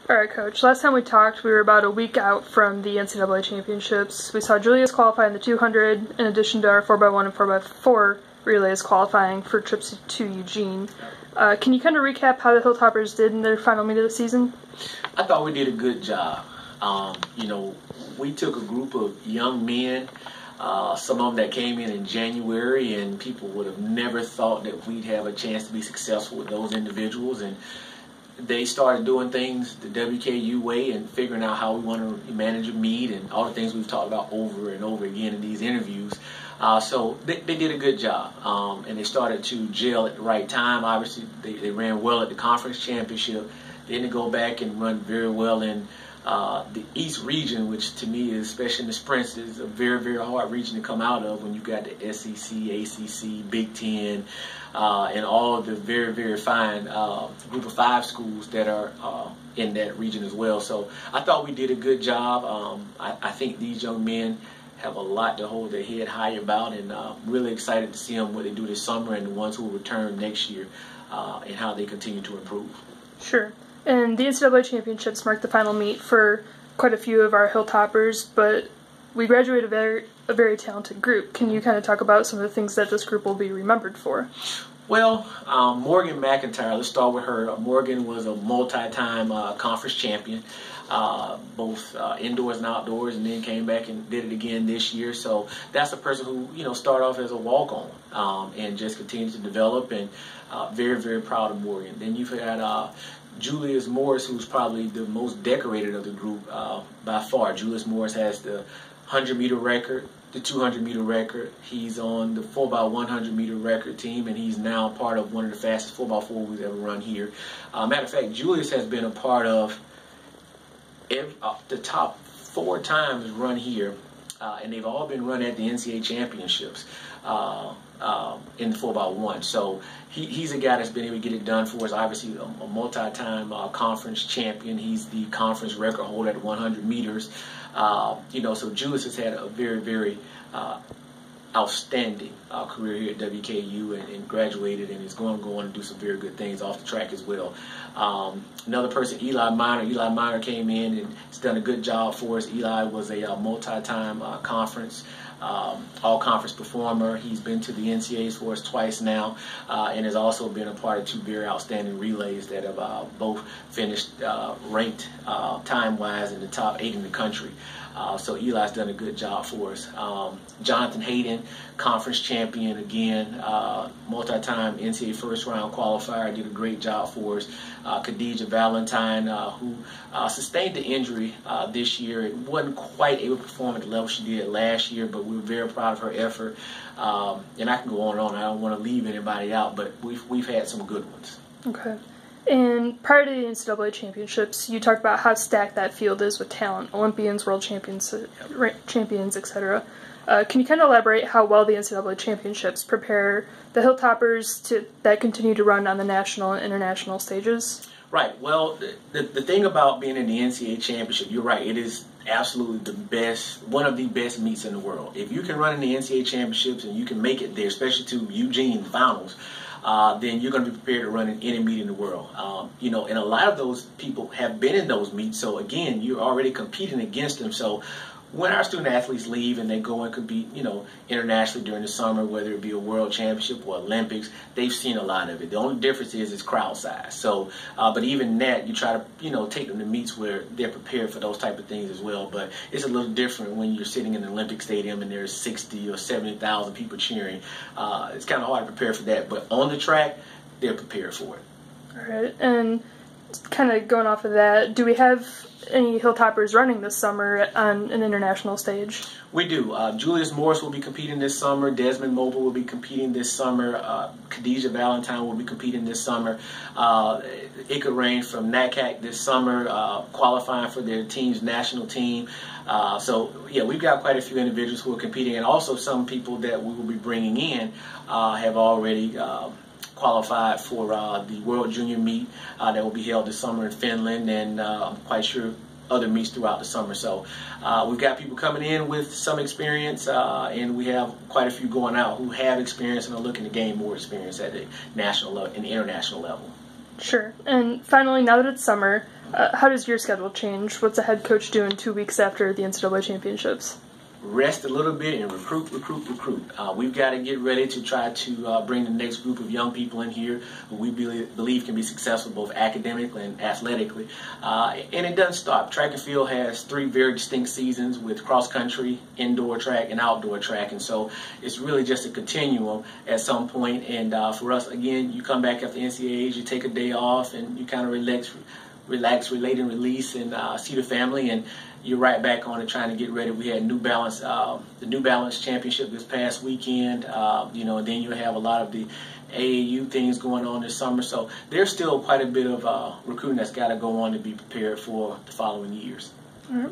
All right, Coach. Last time we talked, we were about a week out from the NCAA championships. We saw Julius qualify in the 200, in addition to our 4x1 and 4x4 relays qualifying for trips to Eugene. Can you kind of recap how the Hilltoppers did in their final meet of the season? I thought we did a good job. We took a group of young men, some of them that came in January, and people would have never thought that we'd have a chance to be successful with those individuals. And they started doing things the WKU way and figuring out how we want to manage a meet and all the things we've talked about over and over again in these interviews. So they did a good job, and they started to gel at the right time. Obviously, they ran well at the conference championship. Then they go back and run very well in the East region, which to me is, especially in the sprints, is a very, very hard region to come out of when you've got the SEC, ACC, Big Ten, and all of the very, very fine group of 5 schools that are in that region as well. So I thought we did a good job. I think these young men have a lot to hold their head high about, and really excited to see them, what they do this summer and the ones who will return next year, and how they continue to improve. Sure. And the NCAA championships marked the final meet for quite a few of our Hilltoppers, but we graduated a very talented group. Can you kind of talk about some of the things that this group will be remembered for? Well, Morgan McIntyre, let's start with her. Morgan was a multi-time conference champion, both indoors and outdoors, and then came back and did it again this year. So that's a person who, started off as a walk-on and just continues to develop, and very, very proud of Morgan. Then you've had Julius Morris, who's probably the most decorated of the group by far. Julius Morris has the 100-meter record, the 200-meter record. He's on the 4x100-meter record team, and he's now part of one of the fastest 4x4 we've ever run here. Matter of fact, Julius has been a part of the top 4 times run here, and they've all been run at the NCAA championships in the 4x1. So he's a guy that's been able to get it done for us. Obviously, a multi-time conference champion. He's the conference record holder at 100 meters. So Julius has had a very, very outstanding career here at WKU, and graduated, and is going to do some very good things off the track as well. Another person, Eli Minor. Eli Minor came in and has done a good job for us. Eli was a multi-time conference all-conference performer. He's been to the NCAAs for us twice now, and has also been a part of 2 very outstanding relays that have both finished ranked time-wise in the top 8 in the country. So Eli's done a good job for us. Jonathan Hayden, conference champion again, multi-time NCAA first-round qualifier, did a great job for us. Khadijah Valentine, who sustained the injury this year, and wasn't quite able to perform at the level she did last year, but we were very proud of her effort. And I can go on and on. I don't want to leave anybody out, but we've had some good ones. Okay. And prior to the NCAA championships, you talked about how stacked that field is with talent, Olympians, world champions, etc. Can you kind of elaborate how well the NCAA championships prepare the Hilltoppers that continue to run on the national and international stages? Right. Well, the thing about being in the NCAA championship, you're right, it is absolutely the best, one of the best meets in the world. If you can run in the NCAA championships and you can make it there, especially to Eugene finals, then you're going to be prepared to run in any meet in the world. And a lot of those people have been in those meets, so again, you're already competing against them. So when our student athletes leave and they go and compete, internationally during the summer, whether it be a world championship or Olympics, they've seen a lot of it. The only difference is crowd size. So, but even that, you try to, take them to meets where they're prepared for those type of things as well. But it's a little different when you're sitting in an Olympic stadium and there's 60 or 70,000 people cheering. It's kind of hard to prepare for that. But on the track, they're prepared for it. All right. And kind of going off of that, do we have any Hilltoppers running this summer on an international stage? We do. Julius Morris will be competing this summer. Desmond Mobile will be competing this summer. Khadijah Valentine will be competing this summer. It could range from NACAC this summer, qualifying for their team's national team. So, yeah, we've got quite a few individuals who are competing, and also some people that we will be bringing in have already qualified for the World Junior Meet that will be held this summer in Finland, and I'm quite sure other meets throughout the summer. So we've got people coming in with some experience, and we have quite a few going out who have experience and are looking to gain more experience at the national level and international level. Sure. And finally, now that it's summer, how does your schedule change? What's a head coach doing 2 weeks after the NCAA championships? Rest a little bit and recruit. We've got to get ready to try to bring the next group of young people in here who we believe can be successful both academically and athletically. And it doesn't stop. Track and field has 3 very distinct seasons with cross country, indoor track, and outdoor track. And so it's really just a continuum at some point. And for us, again, you come back after NCAAs, you take a day off, and you kind of relax, relate, and release, and see the family, and you're right back on it trying to get ready. We had New Balance, the New Balance Championship this past weekend, and then you have a lot of the AAU things going on this summer. So there's still quite a bit of recruiting that's got to go on to be prepared for the following years. All right.